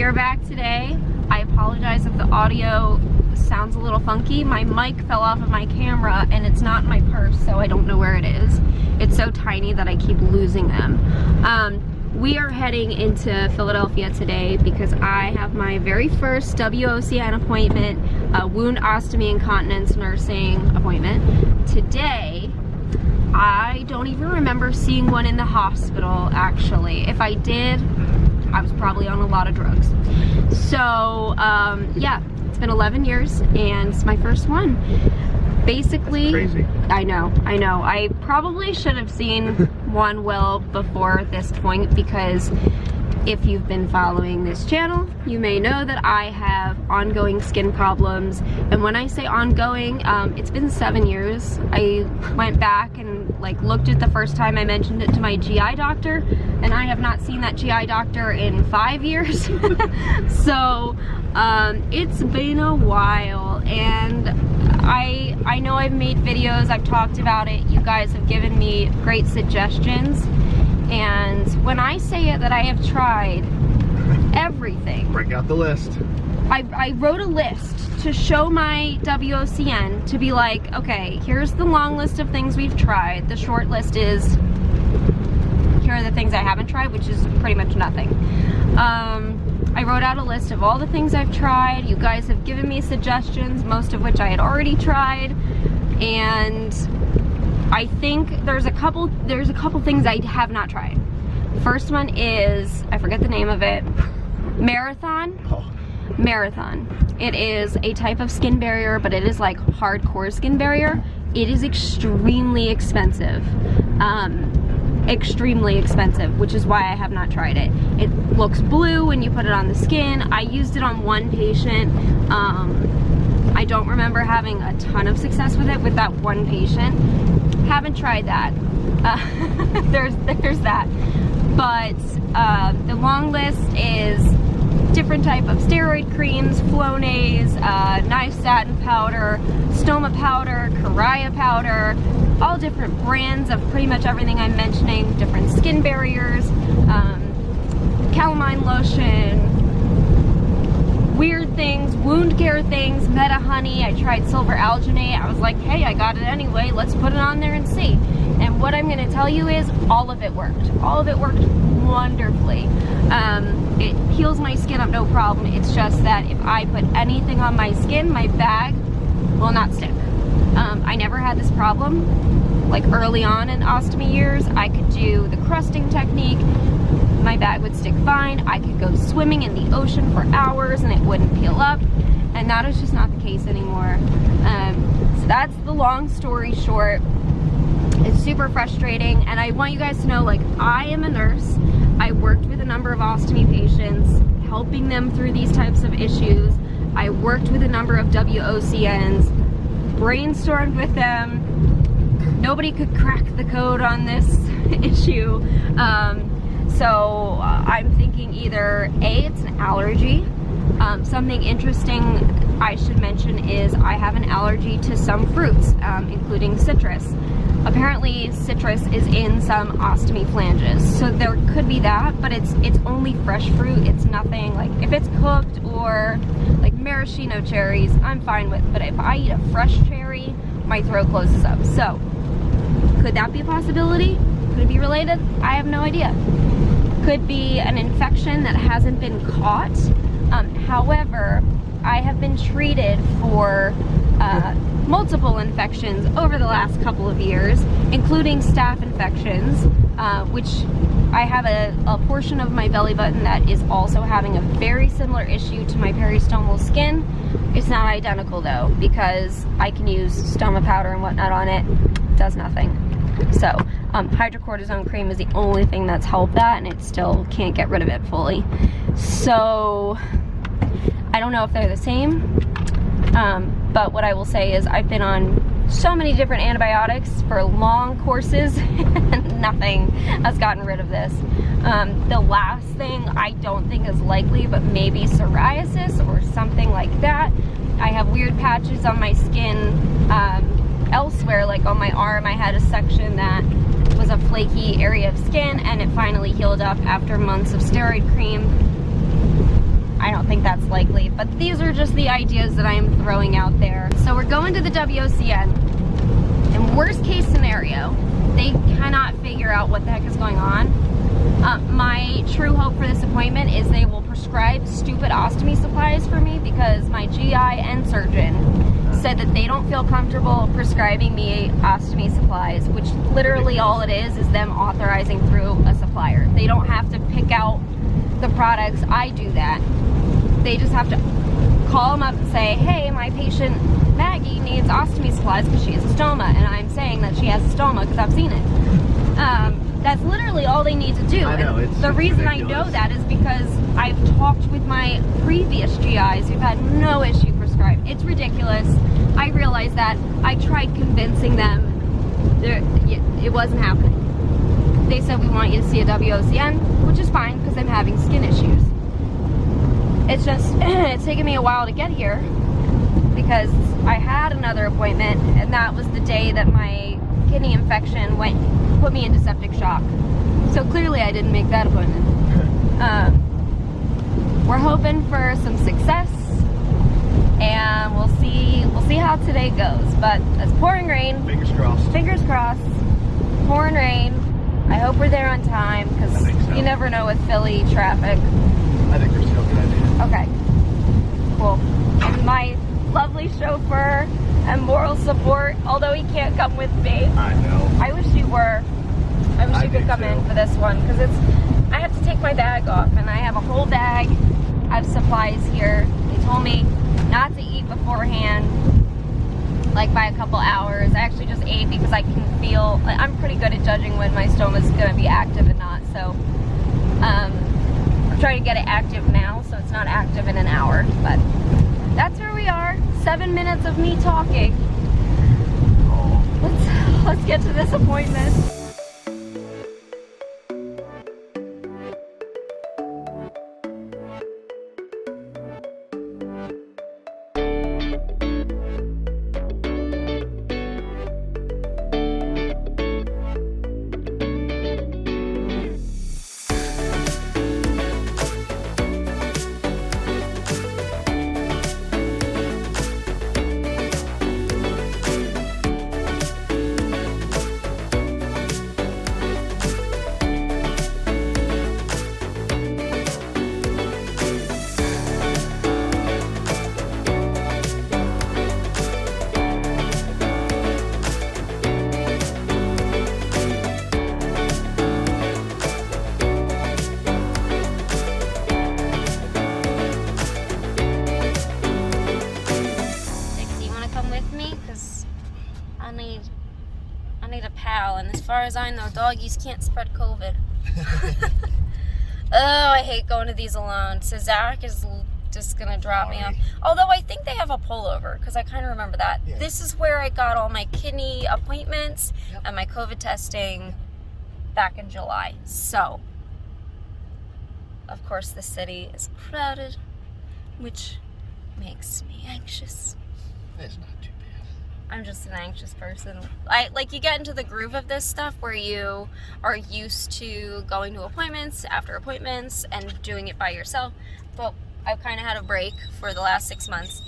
we are back today. I apologize if the audio sounds a little funky. My mic fell off of my camera and it's not in my purse, so I don't know where it is. It's so tiny that I keep losing them. We are heading into Philadelphia today because I have my very first WOCN appointment, wound ostomy incontinence nursing appointment. Today, I don't even remember seeing one in the hospital, actually. If I did, I was probably on a lot of drugs. So, yeah, it's been 11 years and it's my first one. Basically, that's crazy. I know. I probably should have seen one well before this point, because if you've been following this channel, you may know that I have ongoing skin problems. And when I say ongoing, it's been 7 years. I went back and looked at the first time I mentioned it to my GI doctor, and I have not seen that GI doctor in 5 years. So it's been a while, and I know I've made videos, I've talked about it, you guys have given me great suggestions, and when I say it that I have tried everything. Bring out the list. I wrote a list to show my WOCN, to be like, okay, here's the long list of things we've tried. The short list is, here are the things I haven't tried, which is pretty much nothing. I wrote out a list of all the things I've tried. You guys have given me suggestions, most of which I had already tried, and I think there's a couple things I have not tried. First one is, I forget the name of it, Marathon. Oh. Marathon. It is a type of skin barrier, but it is like hardcore skin barrier. It is extremely expensive. Extremely expensive, which is why I have not tried it. It looks blue when you put it on the skin. I used it on one patient. I don't remember having a ton of success with it with that one patient. Haven't tried that. There's that. But the long list is different type of steroid creams, Flonase, nystatin powder, stoma powder, Caraya powder, all different brands of pretty much everything I'm mentioning, different skin barriers, calamine lotion, weird things, wound care things, Meta Honey. I tried silver alginate. I was like, hey, I got it anyway, let's put it on there and see. And what I'm gonna tell you is all of it worked. All of it worked wonderfully. It heals my skin up no problem. It's just that if I put anything on my skin, my bag will not stick. I never had this problem. Like early on in ostomy years, I could do the crusting technique. My bag would stick fine. I could go swimming in the ocean for hours and it wouldn't peel up. And that is just not the case anymore. So that's the long story short. It's super frustrating, and I want you guys to know, like, I am a nurse. I worked with a number of ostomy patients, helping them through these types of issues. I worked with a number of WOCNs, brainstormed with them. Nobody could crack the code on this issue. So I'm thinking either A, it's an allergy. Something interesting I should mention is I have an allergy to some fruits, including citrus. Apparently citrus is in some ostomy flanges, so there could be that, but it's only fresh fruit. It's nothing like, if it's cooked or like maraschino cherries, I'm fine with, but if I eat a fresh cherry, my throat closes up. So could that be a possibility? Could it be related? I have no idea. Could be an infection that hasn't been caught. However, I have been treated for multiple infections over the last couple of years, including staph infections, which I have a portion of my belly button that is also having a very similar issue to my peristomal skin. It's not identical though, because I can use stoma powder and whatnot on it. It does nothing. So hydrocortisone cream is the only thing that's helped that, and it still can't get rid of it fully. So I don't know if they're the same, but what I will say is I've been on so many different antibiotics for long courses and nothing has gotten rid of this. The last thing I don't think is likely, but maybe psoriasis or something like that. I have weird patches on my skin elsewhere, like on my arm. I had a section that was a flaky area of skin and it finally healed up after months of steroid cream. but these are just the ideas that I am throwing out there. So we're going to the WOCN. In worst case scenario, they cannot figure out what the heck is going on. My true hope for this appointment is they will prescribe stupid ostomy supplies for me, because my GI and surgeon said that they don't feel comfortable prescribing me ostomy supplies, which literally all it is them authorizing through a supplier. They don't have to pick out the products. I do that. They just have to call them up and say, hey, my patient Maggie needs ostomy supplies because she has a stoma, and I'm saying that she has a stoma because I've seen it. That's literally all they need to do. I know, and the reason ridiculous. I know that is because I've talked with my previous GIs who've had no issue prescribed. It's ridiculous. I realize that. I tried convincing them. It wasn't happening. They said, we want you to see a WOCN, which is fine because I'm having skin issues. It's just, it's taken me a while to get here because I had another appointment, and that was the day that my kidney infection put me into septic shock. So clearly I didn't make that appointment. We're hoping for some success, and we'll see how today goes. But it's pouring rain. Fingers crossed. Fingers crossed. Pouring rain. I hope we're there on time, because so. You never know with Philly traffic. I think there's still a good idea. Okay. Cool. And my lovely chauffeur and moral support, although he can't come with me. I know. I wish you were. I wish you could come in for this one, because I have to take my bag off, and I have a whole bag of supplies here. They told me not to eat beforehand, like by a couple hours. I actually just ate because I can feel, I'm pretty good at judging when my stoma is going to be active and not, so I'm trying to get it active now so it's not active in an hour. But that's where we are. 7 minutes of me talking. Let's get to this appointment. And as far as I know, doggies can't spread COVID. Oh, I hate going to these alone. So Zach is just gonna drop me off. Although I think they have a pullover, because I kind of remember that. Yeah. This is where I got all my kidney appointments and my COVID testing back in July. So, of course, the city is crowded, which makes me anxious. It's not too bad. I'm just an anxious person. You get into the groove of this stuff where you are used to going to appointments after appointments and doing it by yourself. But I've kind of had a break for the last 6 months.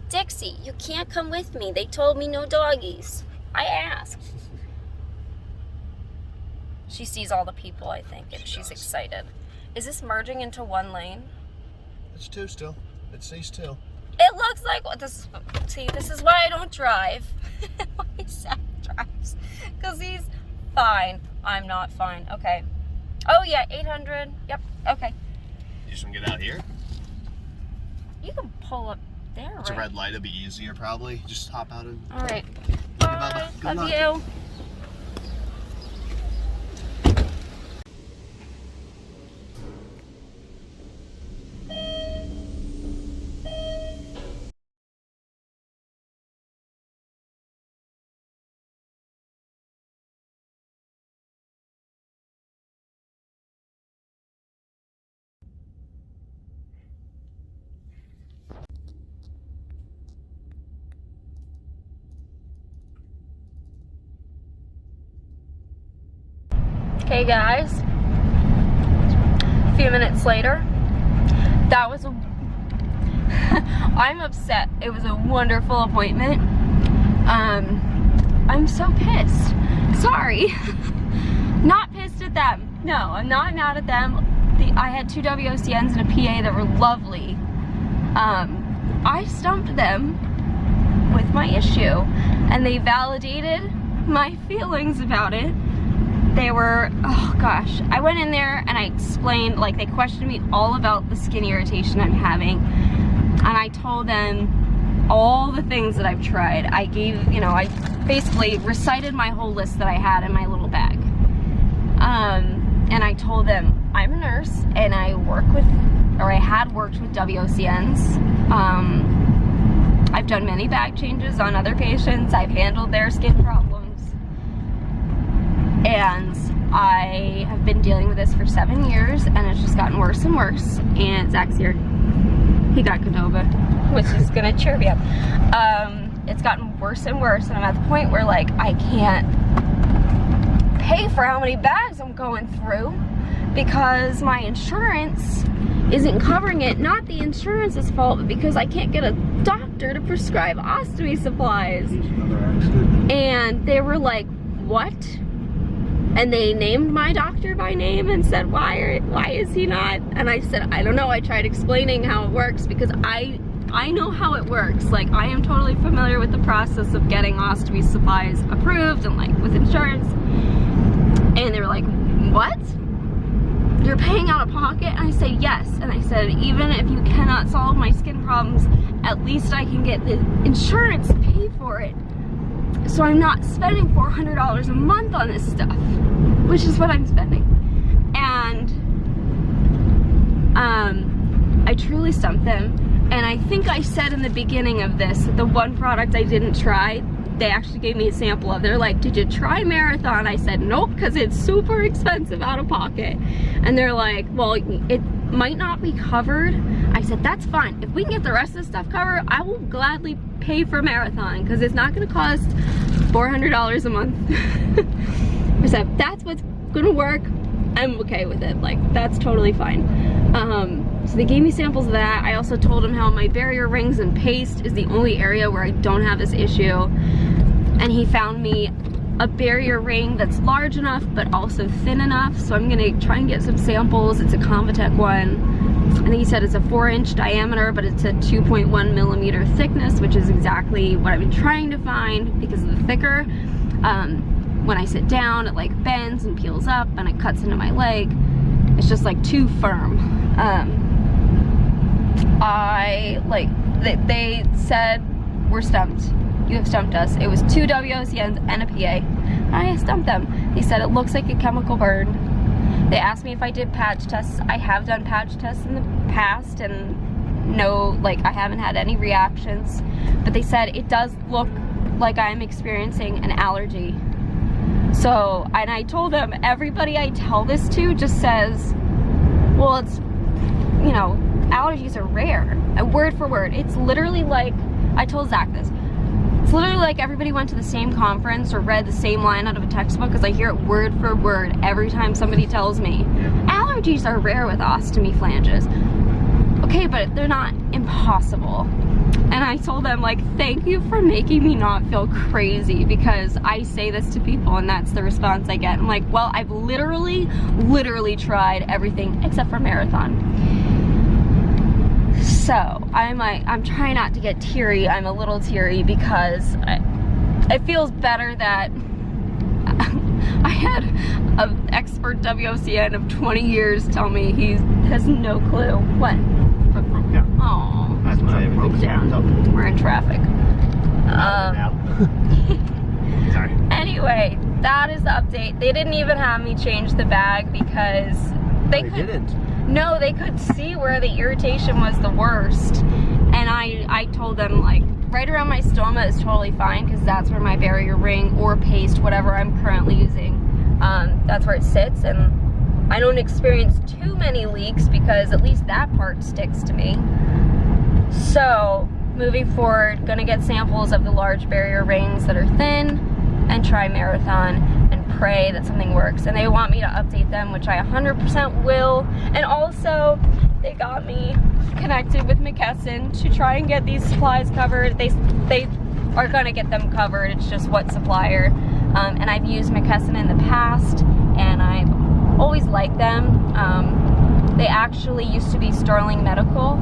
Dixie, you can't come with me. They told me no doggies. I asked. She sees all the people, I think, and she's excited. Is this merging into one lane? It's two still. It says two. It looks like this. See, this is why I don't drive. Why Zach drives, because he's fine. I'm not fine. Okay. Oh yeah, 800. Yep. Okay. You just want to get out here? You can pull up there. It's right? a red light. It'll be easier probably. Just hop out and. All right. Bye. Love you. Okay guys, a few minutes later, that was I'm upset. It was a wonderful appointment. I'm so pissed. Sorry. Not pissed at them. No, I'm not mad at them. I had 2 WOCNs and a PA that were lovely. I stumped them with my issue, and they validated my feelings about it. They were, oh gosh, I went in there and I explained, like, they questioned me all about the skin irritation I'm having, and I told them all the things that I've tried. I gave, you know, I basically recited my whole list that I had in my little bag. And I told them I'm a nurse and I work with, or I had worked with WOCNs. I've done many bag changes on other patients. I've handled their skin problems. And I have been dealing with this for 7 years, and it's just gotten worse and worse. And Zach's here. He got Canova, which is gonna cheer me up. It's gotten worse and worse, and I'm at the point where, like, I can't pay for how many bags I'm going through because my insurance isn't covering it. Not the insurance's fault, but because I can't get a doctor to prescribe ostomy supplies. And they were like, what? And they named my doctor by name and said, why is he not? And I said, I don't know. I tried explaining how it works because I know how it works. Like, I am totally familiar with the process of getting ostomy supplies approved and, like, with insurance. And they were like, what? You're paying out of pocket? And I said, yes. And I said, even if you cannot solve my skin problems, at least I can get the insurance to pay for it. So I'm not spending $400 a month on this stuff, which is what I'm spending. And I truly stumped them. And I think I said in the beginning of this that the one product I didn't try, they actually gave me a sample of. They're like, did you try Marathon? I said, nope, because it's super expensive out of pocket. And they're like, well, it might not be covered. I said, that's fine. If we can get the rest of the stuff covered, I will gladly pay for Marathon because it's not going to cost $400 a month. I said, that's what's going to work. I'm okay with it. Like, that's totally fine. So they gave me samples of that. I also told them how my barrier rings and paste is the only area where I don't have this issue. And he found me a barrier ring that's large enough but also thin enough. So I'm gonna try and get some samples. It's a Convatec one. I think he said it's a 4-inch diameter, but it's a 2.1 millimeter thickness, which is exactly what I've been trying to find because of the thicker. When I sit down, it like bends and peels up and it cuts into my leg. It's just like too firm. They said, we're stumped. You have stumped us. It was 2 WOCNs and a PA. I stumped them. They said it looks like a chemical burn. They asked me if I did patch tests. I have done patch tests in the past and no, like, I haven't had any reactions. But they said it does look like I'm experiencing an allergy. So, and I told them, everybody I tell this to just says, well, it's, you know, allergies are rare. And word for word, it's literally like, I told Zach this, it's literally like everybody went to the same conference or read the same line out of a textbook, because I hear it word for word every time somebody tells me, allergies are rare with ostomy flanges. Okay, but they're not impossible. And I told them, like, thank you for making me not feel crazy, because I say this to people and that's the response I get. I'm like, well, I've literally tried everything except for Marathon. So I'm trying not to get teary. I'm a little teary because it feels better that I had an expert WOCN of 20 years tell me he has no clue. What? Broke down. Oh, That's why everything broke down. We're in traffic. Sorry. Anyway, that is the update. They didn't even have me change the bag because they didn't. No, they could see where the irritation was the worst. And I told them, like, right around my stoma is totally fine because that's where my barrier ring or paste, whatever I'm currently using, that's where it sits. And I don't experience too many leaks because at least that part sticks to me. So, moving forward, gonna get samples of the large barrier rings that are thin and try Marathon and pray that something works. And they want me to update them, which I 100% will. And also, they got me connected with McKesson to try and get these supplies covered. They are gonna get them covered. It's just what supplier. And I've used McKesson in the past, and I've always liked them. They actually used to be Sterling Medical,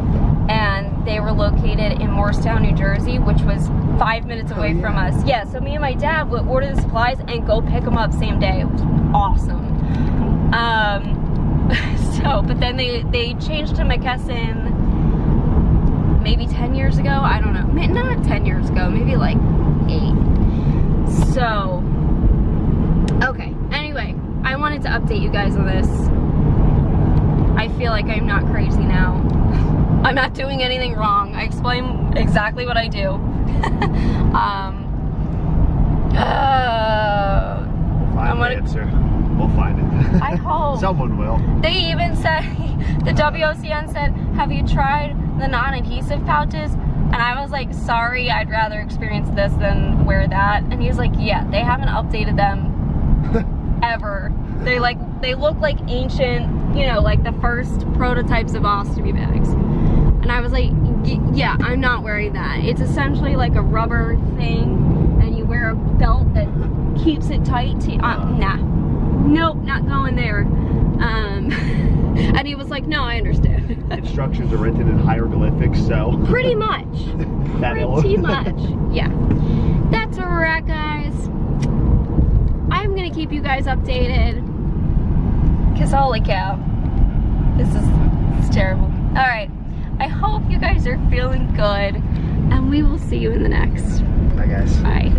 and they were located in Morristown, New Jersey, which was 5 minutes away from us. Yeah, so me and my dad would order the supplies and go pick them up same day. It was awesome. But then they changed to McKesson maybe 10 years ago. I don't know. Not 10 years ago, maybe like 8. So, okay. Anyway, I wanted to update you guys on this. I feel like I'm not crazy now. I'm not doing anything wrong. I explain exactly what I do. We'll find the answer. We'll find it. I hope. Someone will. They even said, the WOCN said, have you tried the non-adhesive pouches? And I was like, sorry, I'd rather experience this than wear that. And he was like, yeah, they haven't updated them ever. They look like ancient, you know, like the first prototypes of ostomy bags. And I was like, yeah, I'm not wearing that. It's essentially like a rubber thing, and you wear a belt that keeps it tight. Nah, nope, not going there. And he was like, no, I understand. Instructions are written in hieroglyphics, so. Pretty much. Pretty much, yeah. That's a wrap, guys. I'm gonna keep you guys updated. Cause holy cow, it's terrible. All right, I hope you guys are feeling good, and we will see you in the next. Bye, guys. Bye.